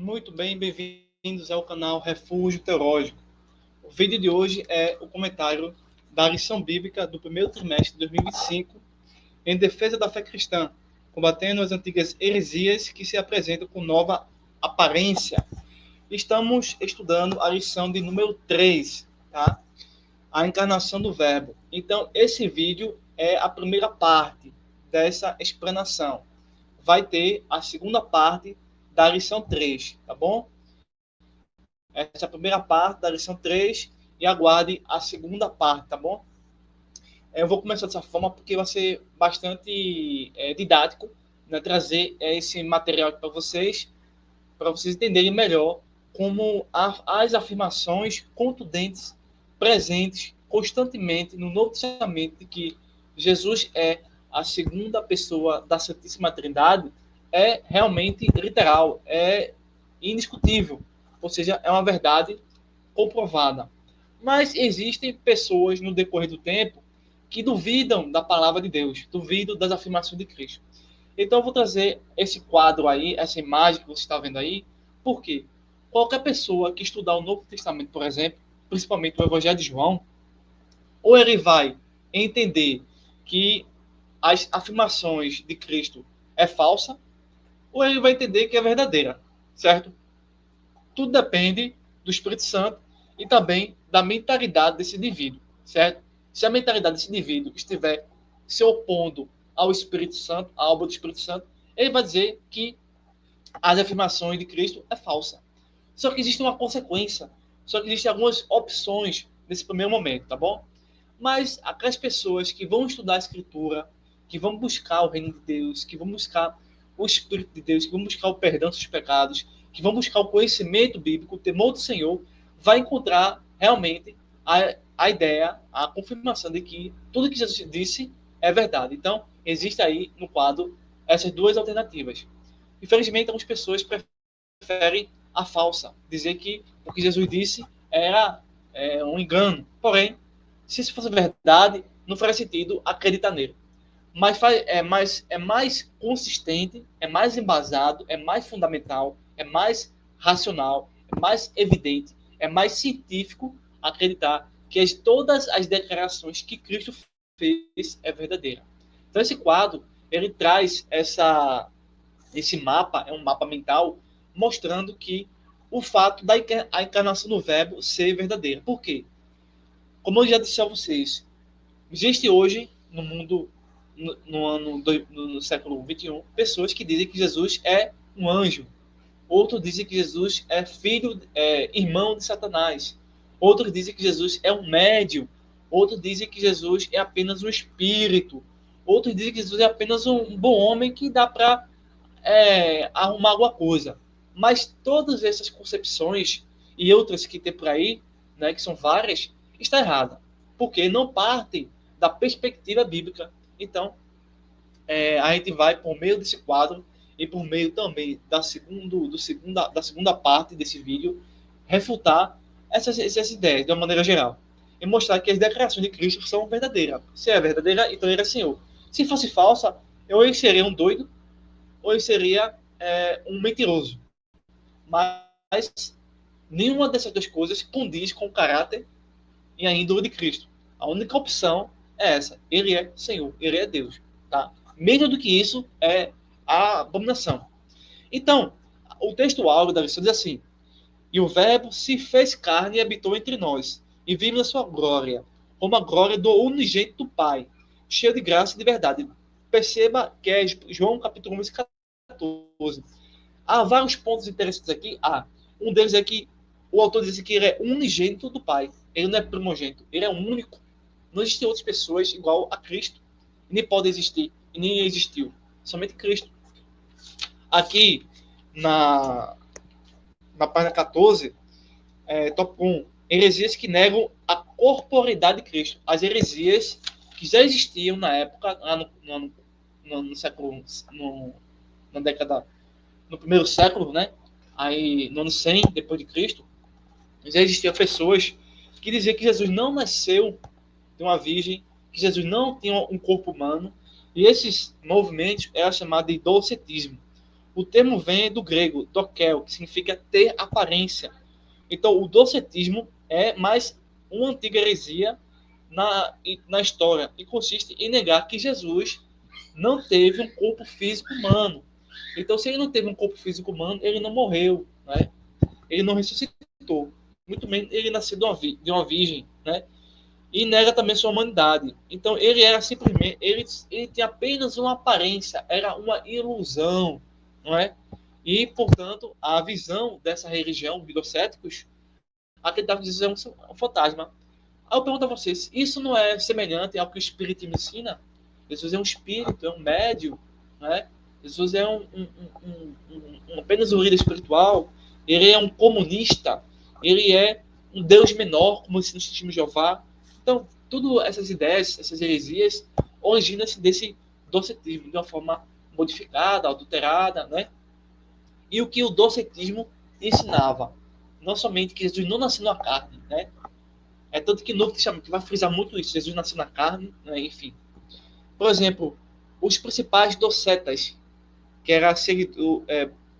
Muito bem, bem-vindos ao canal Refúgio Teológico. O vídeo de hoje é o comentário da lição bíblica do primeiro trimestre de 2025 em defesa da fé cristã, combatendo as antigas heresias que se apresentam com nova aparência. Estamos estudando a lição de número 3, tá? A encarnação do Verbo. Então, esse vídeo é a primeira parte dessa explanação. Vai ter a segunda parte da lição 3, tá bom? Essa é a primeira parte da lição 3 e aguarde a segunda parte, tá bom? Eu vou começar dessa forma porque vai ser bastante didático, né, trazer esse material para vocês entenderem melhor como as afirmações contundentes, presentes constantemente no Novo Testamento de que Jesus é a segunda pessoa da Santíssima Trindade, é realmente literal, é indiscutível, ou seja, é uma verdade comprovada. Mas existem pessoas no decorrer do tempo que duvidam da palavra de Deus, duvidam das afirmações de Cristo. Então eu vou trazer esse quadro aí, essa imagem que você está vendo aí, porque qualquer pessoa que estudar o Novo Testamento, por exemplo, principalmente o Evangelho de João, ou ele vai entender que as afirmações de Cristo é falsa, ou ele vai entender que é verdadeira, certo? Tudo depende do Espírito Santo e também da mentalidade desse indivíduo, certo? Se a mentalidade desse indivíduo estiver se opondo ao Espírito Santo, à obra do Espírito Santo, ele vai dizer que as afirmações de Cristo é falsa. Só que existe uma consequência, só que existem algumas opções nesse primeiro momento, tá bom? Mas aquelas pessoas que vão estudar a Escritura, que vão buscar o reino de Deus, que vão buscar o Espírito de Deus, que vão buscar o perdão dos pecados, que vão buscar o conhecimento bíblico, o temor do Senhor, vai encontrar realmente a ideia, a confirmação de que tudo que Jesus disse é verdade. Então, existe aí no quadro essas duas alternativas. Infelizmente, algumas pessoas preferem a falsa, dizer que o que Jesus disse era um engano. Porém, se isso fosse verdade, não faria sentido acreditar nele. Mas é mais consistente, é mais embasado, é mais fundamental, é mais racional, é mais evidente, é mais científico acreditar que todas as declarações que Cristo fez é verdadeira. Então esse quadro, ele traz esse mapa, é um mapa mental, mostrando que o fato da encarnação do Verbo ser verdadeira. Por quê? Como eu já disse a vocês, existe hoje no mundo no século XXI, pessoas que dizem que Jesus é um anjo. Outros dizem que Jesus é filho, irmão de Satanás. Outros dizem que Jesus é um médium. Outros dizem que Jesus é apenas um espírito. Outros dizem que Jesus é apenas um bom homem que dá para arrumar alguma coisa. Mas todas essas concepções e outras que tem por aí, né, que são várias, está errada. Porque não partem da perspectiva bíblica. Então, a gente vai, por meio desse quadro e por meio também da segunda parte desse vídeo, refutar essas ideias de uma maneira geral. E mostrar que as declarações de Cristo são verdadeiras. Se é verdadeira, então ele é Senhor. Se fosse falsa, eu seria um doido ou eu seria um mentiroso. Mas nenhuma dessas duas coisas condiz com o caráter e a índole de Cristo. A única opção é essa. Ele é Senhor, ele é Deus. Tá? Menos do que isso é a abominação. Então, o texto áureo da lição diz assim: e o Verbo se fez carne e habitou entre nós, e vimos a sua glória, como a glória do unigênito do Pai, cheio de graça e de verdade. Perceba que é João capítulo 1, 14. Há vários pontos interessantes aqui. Um deles é que o autor diz que ele é unigênito do Pai. Ele não é primogênito, ele é único. Não existem outras pessoas igual a Cristo. Nem pode existir, e nem existiu. Somente Cristo. Aqui, na página 14, tópico 1, heresias que negam a corporeidade de Cristo. As heresias que já existiam na época, lá no século, na década, no primeiro século, né? Aí, no ano 100 depois de Cristo, já existiam pessoas que diziam que Jesus não nasceu de uma virgem, que Jesus não tinha um corpo humano, e esses movimentos eram chamados de docetismo. O termo vem do grego, dokel, que significa ter aparência. Então, o docetismo é mais uma antiga heresia na história e consiste em negar que Jesus não teve um corpo físico humano. Então, se ele não teve um corpo físico humano, ele não morreu, né? Ele não ressuscitou. Muito menos ele nasceu de uma virgem, né? E nega também sua humanidade. Então, ele era simplesmente, ele tinha apenas uma aparência, era uma ilusão, não é? E, portanto, a visão dessa religião, dos docéticos, acreditava que Jesus é um fantasma. Aí eu pergunto a vocês, isso não é semelhante ao que o Espiritismo ensina? Jesus é um espírito, é um médium, né? Jesus é apenas um líder espiritual, ele é um comunista, ele é um Deus menor, como ensina o Testemunho de Jeová. Então, todas essas ideias, essas heresias, originam-se desse docetismo, de uma forma modificada, adulterada, né? E o que o docetismo ensinava? Não somente que Jesus não nasceu na carne, né? É tanto que o Novo Testamento vai frisar muito isso. Jesus nasceu na carne, né? Enfim. Por exemplo, os principais docetas, que eram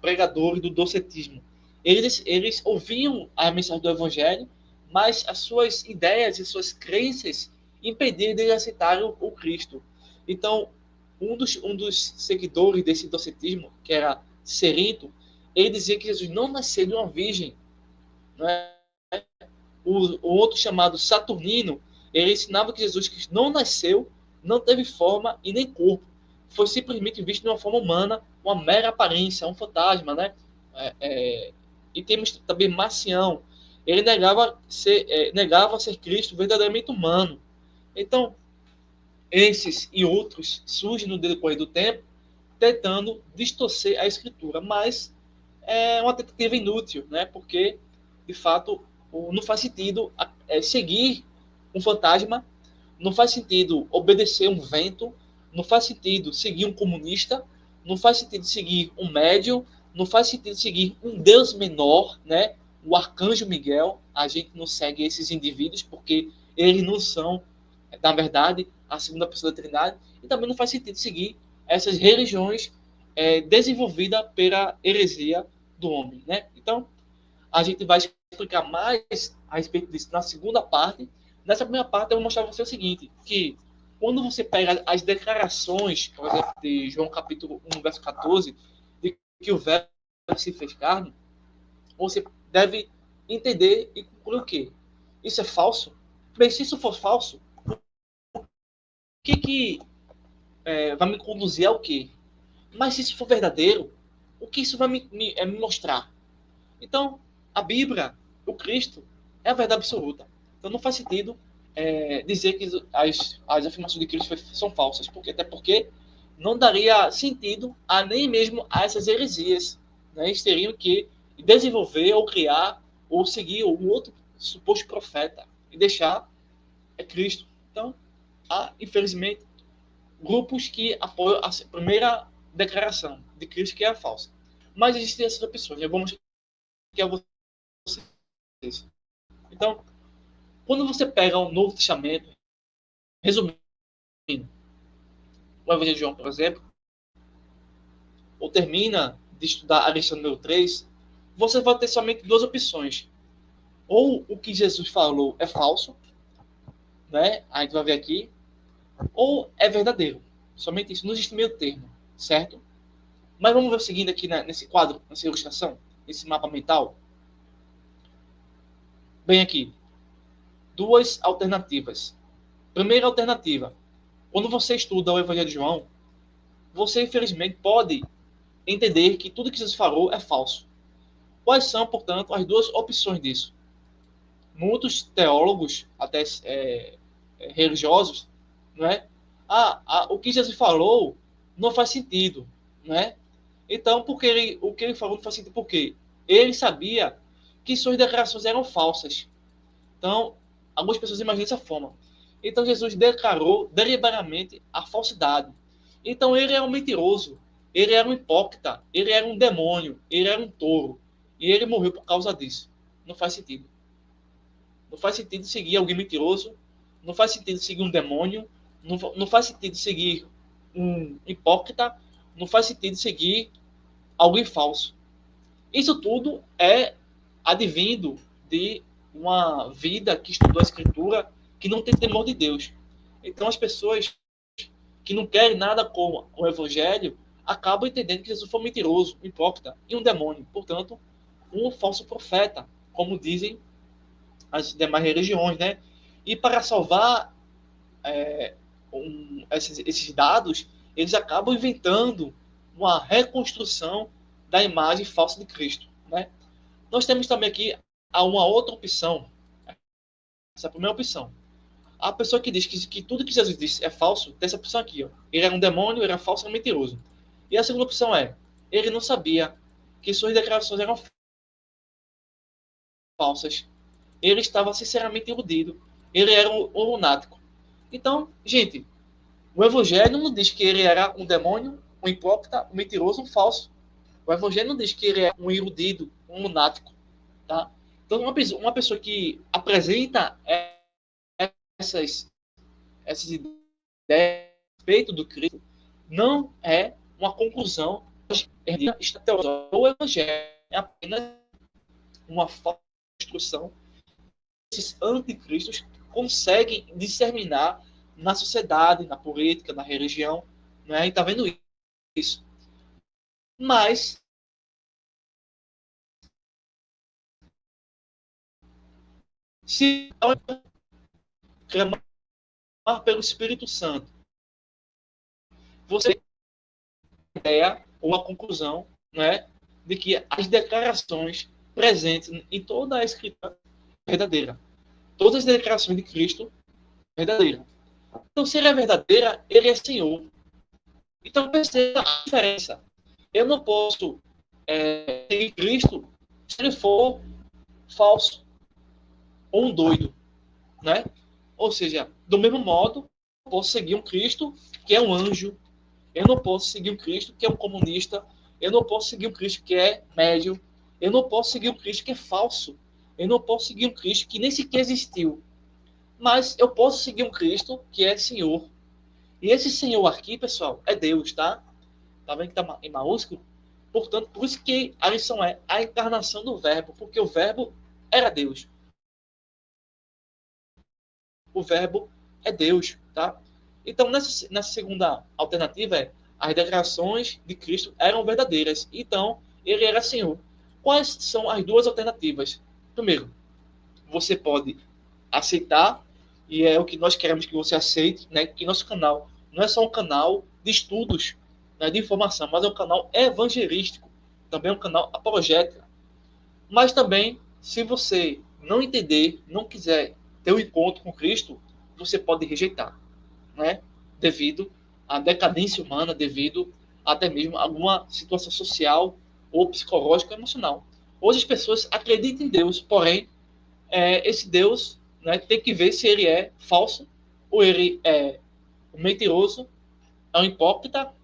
pregadores do docetismo, eles ouviam a mensagem do Evangelho, mas as suas ideias e suas crenças impediam de aceitarem o Cristo. Então, um dos seguidores desse docetismo, que era Cerinto, ele dizia que Jesus não nasceu de uma virgem, não é? O outro chamado Saturnino, ele ensinava que Jesus não nasceu, não teve forma e nem corpo. Foi simplesmente visto de uma forma humana, uma mera aparência, um fantasma, né? E temos também Marcião. Ele negava ser Cristo verdadeiramente humano. Então, esses e outros surgem no decorrer do tempo, tentando distorcer a escritura, mas é uma tentativa inútil, né? Porque, de fato, não faz sentido seguir um fantasma, não faz sentido obedecer um vento, não faz sentido seguir um comunista, não faz sentido seguir um médium, não faz sentido seguir um Deus menor, né? O arcanjo Miguel. A gente não segue esses indivíduos porque eles não são, na verdade, a segunda pessoa da Trindade, e também não faz sentido seguir essas religiões desenvolvidas pela heresia do homem, né? Então, a gente vai explicar mais a respeito disso na segunda parte. Nessa primeira parte, eu vou mostrar para você o seguinte, que quando você pega as declarações, por exemplo, de João capítulo 1, verso 14, de que o verbo se fez carne, você deve entender e concluir o quê? Isso é falso? Bem, se isso for falso, o que vai me conduzir ao quê? Mas se isso for verdadeiro, o que isso vai me mostrar? Então, a Bíblia, o Cristo, é a verdade absoluta. Então, não faz sentido dizer que as afirmações de Cristo são falsas, até porque não daria sentido a nem mesmo a essas heresias. Né? Eles teriam que desenvolver ou criar ou seguir um outro suposto profeta e deixar Cristo. Então, há, infelizmente, grupos que apoiam a primeira declaração de Cristo, que é a falsa. Mas existem essas opções. Eu vou mostrar aqui a vocês. Então, quando você pega o Novo Testamento, resumindo, o Evangelho de João, por exemplo, ou termina de estudar a lição número 3, você vai ter somente duas opções. Ou o que Jesus falou é falso, né? A gente vai ver aqui, ou é verdadeiro. Somente isso, não existe meio termo, certo? Mas vamos ver o seguinte aqui nesse quadro, nessa ilustração, nesse mapa mental. Bem aqui, duas alternativas. Primeira alternativa, quando você estuda o Evangelho de João, você infelizmente pode entender que tudo que Jesus falou é falso. Quais são, portanto, as duas opções disso? Muitos teólogos, até religiosos, não é? O que Jesus falou não faz sentido, não é? Então, porque o que ele falou não faz sentido, porque ele sabia que suas declarações eram falsas. Então, algumas pessoas imaginam dessa forma. Então, Jesus declarou deliberadamente a falsidade. Então, ele era um mentiroso, ele era um hipócrita, ele era um demônio, ele era um touro. E ele morreu por causa disso. Não faz sentido. Não faz sentido seguir alguém mentiroso, não faz sentido seguir um demônio, não faz sentido seguir um hipócrita, não faz sentido seguir alguém falso. Isso tudo é advindo de uma vida que estudou a Escritura, que não tem temor de Deus. Então, as pessoas que não querem nada com o Evangelho acabam entendendo que Jesus foi um mentiroso, um hipócrita e um demônio. Portanto, um falso profeta, como dizem as demais religiões, né? E para salvar esses dados, eles acabam inventando uma reconstrução da imagem falsa de Cristo, né? Nós temos também aqui uma outra opção. Essa é a primeira opção. A pessoa que diz que tudo que Jesus disse é falso, tem essa opção aqui. Ó. Ele era um demônio, ele era falso, era mentiroso. E a segunda opção é, ele não sabia que suas declarações eram falsas. Ele estava sinceramente iludido. Ele era um lunático. Então, gente, o Evangelho não diz que ele era um demônio, um hipócrita, um mentiroso, um falso. O Evangelho não diz que ele é um iludido, um lunático. Tá? Então, uma pessoa que apresenta essas ideias a respeito do Cristo não é uma conclusão o Evangelho, é apenas uma falsa construção. Esses anticristos conseguem disseminar na sociedade, na política, na religião, né? E está vendo isso. Mas se clamar pelo Espírito Santo, você tem ideia ou uma conclusão, né, de que as declarações presentes em toda a Escritura é verdadeira. Todas as declarações de Cristo é verdadeira. Então, se ele é verdadeira, ele é Senhor. Então, perceba a diferença. Eu não posso seguir Cristo se ele for falso ou um doido, né? Ou seja, do mesmo modo, eu posso seguir um Cristo que é um anjo. Eu não posso seguir um Cristo que é um comunista. Eu não posso seguir um Cristo que é médio. Eu não posso seguir um Cristo que é falso. Eu não posso seguir um Cristo que nem sequer existiu. Mas eu posso seguir um Cristo que é Senhor. E esse Senhor aqui, pessoal, é Deus, tá? Tá vendo que tá em maiúsculo? Portanto, por isso que a lição é a encarnação do Verbo, porque o Verbo era Deus. O Verbo é Deus, tá? Então, nessa segunda alternativa, as declarações de Cristo eram verdadeiras. Então, ele era Senhor. Quais são as duas alternativas? Primeiro, você pode aceitar, e é o que nós queremos que você aceite, né? Que nosso canal não é só um canal de estudos, né, de informação, mas é um canal evangelístico, também é um canal apologético. Mas também, se você não entender, não quiser ter um encontro com Cristo, você pode rejeitar, né? Devido à decadência humana, devido até mesmo a alguma situação social ou psicológica ou emocional. Hoje as pessoas acreditam em Deus, porém, esse Deus, né, tem que ver se ele é falso ou ele é um mentiroso, é um hipócrita,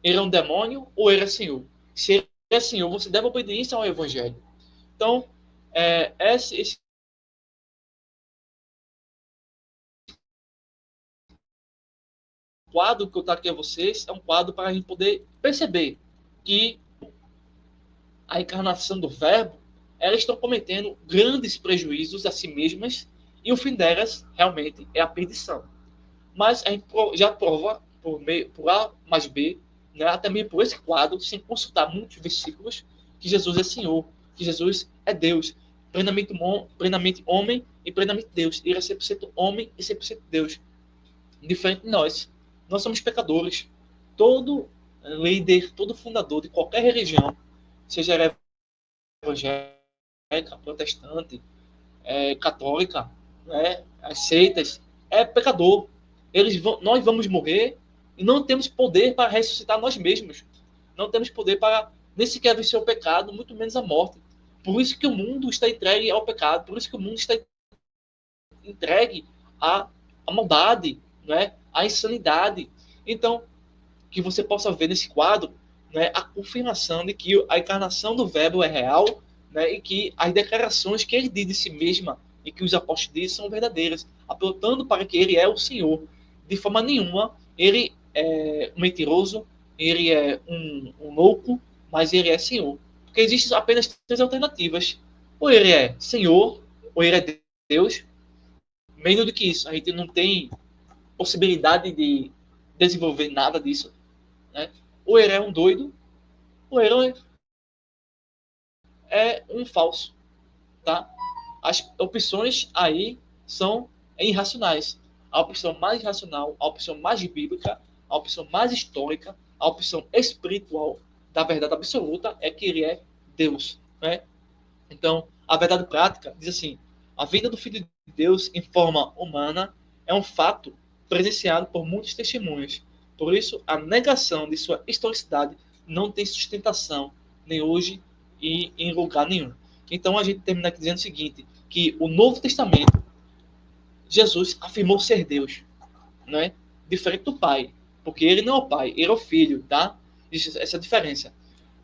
ele é um demônio ou ele é Senhor. Se ele é Senhor, você deve obediência ao Evangelho. Então, esse quadro que eu trago aqui a vocês é um quadro para a gente poder perceber que a encarnação do Verbo, elas estão cometendo grandes prejuízos a si mesmas e o fim delas realmente é a perdição. Mas a gente já prova por A mais B, né, até mesmo por esse quadro, sem consultar muitos versículos, que Jesus é Senhor, que Jesus é Deus, plenamente homem e plenamente Deus. Ele é 100% homem e 100% Deus. Diferente de nós. Nós somos pecadores. Todo líder, todo fundador de qualquer religião, seja evangélica, protestante, católica, né, as seitas, é pecador. Nós vamos morrer e não temos poder para ressuscitar nós mesmos. Não temos poder para nem sequer vencer o pecado, muito menos a morte. Por isso que o mundo está entregue ao pecado, por isso que o mundo está entregue à maldade, né, à insanidade. Então, que você possa ver nesse quadro, né, a confirmação de que a encarnação do Verbo é real, né, e que as declarações que ele diz de si mesma e que os apóstolos dizem são verdadeiras, apontando para que ele é o Senhor. De forma nenhuma, ele é um mentiroso, ele é um louco, mas ele é Senhor. Porque existem apenas três alternativas. Ou ele é Senhor, ou ele é Deus. Menos do que isso, a gente não tem possibilidade de desenvolver nada disso. Né? Ou ele é um doido, ou ele é um falso. Tá? As opções aí são irracionais. A opção mais racional, a opção mais bíblica, a opção mais histórica, a opção espiritual da verdade absoluta é que ele é Deus. Né? Então, a verdade prática diz assim: a vinda do Filho de Deus em forma humana é um fato presenciado por muitos testemunhas. Por isso, a negação de sua historicidade não tem sustentação, nem hoje e em lugar nenhum. Então, a gente termina aqui dizendo o seguinte, que o Novo Testamento, Jesus afirmou ser Deus, né? Diferente do Pai, porque ele não é o Pai, ele é o Filho, tá? Existe essa diferença.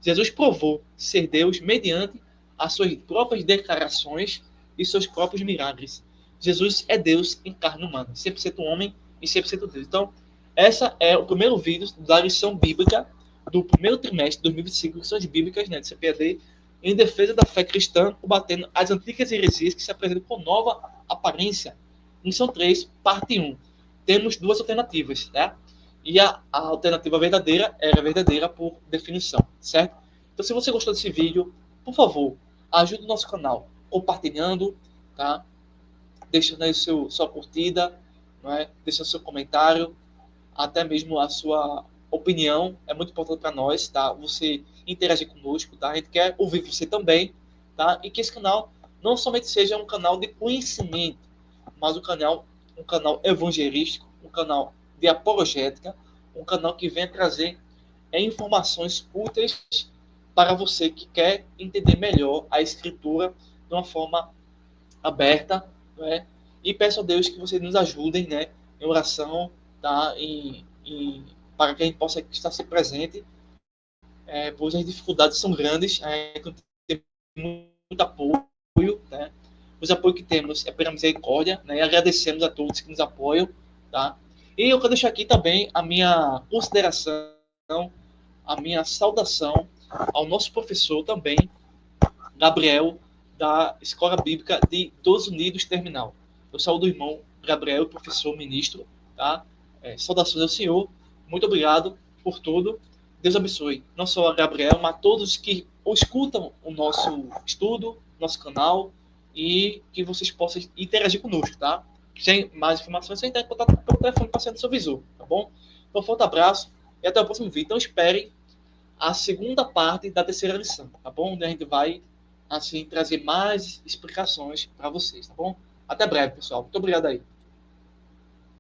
Jesus provou ser Deus mediante as suas próprias declarações e seus próprios milagres. Jesus é Deus em carne humana, 100% homem e 100% Deus. Então, essa é o primeiro vídeo da lição bíblica do primeiro trimestre de 2025, lições bíblicas, né, de CPAD, em defesa da fé cristã, combatendo as antigas heresias que se apresentam com nova aparência. Lição 3, parte 1. Temos duas alternativas, né? E a alternativa verdadeira era verdadeira por definição, certo? Então, se você gostou desse vídeo, por favor, ajude o nosso canal compartilhando, tá? Deixando aí sua curtida, não é? Deixando seu comentário, até mesmo a sua opinião é muito importante para nós, tá? Você interagir conosco, tá? A gente quer ouvir você também, tá? E que esse canal não somente seja um canal de conhecimento, mas um canal evangelístico, um canal de apologética, um canal que venha trazer informações úteis para você que quer entender melhor a escritura de uma forma aberta, né? E peço a Deus que vocês nos ajudem, né, em oração, tá? Para que a gente possa estar sempre presente, pois as dificuldades são grandes, tem muito apoio, né? Os apoios que temos é pela misericórdia, né? E agradecemos a todos que nos apoiam, tá? E eu quero deixar aqui também a minha consideração, a minha saudação ao nosso professor também, Gabriel, da Escola Bíblica de Dos Unidos Terminal. Eu saúdo o irmão Gabriel, professor, ministro, tá? Saudações ao senhor, muito obrigado por tudo. Deus abençoe, não só a Gabriel, mas todos que escutam o nosso estudo, nosso canal, e que vocês possam interagir conosco, tá? Sem mais informações, você entra em contato pelo telefone passando no seu visor, tá bom? Então, um forte abraço e até o próximo vídeo. Então, esperem a segunda parte da terceira lição, tá bom? Onde a gente vai, assim, trazer mais explicações para vocês, tá bom? Até breve, pessoal. Muito obrigado aí.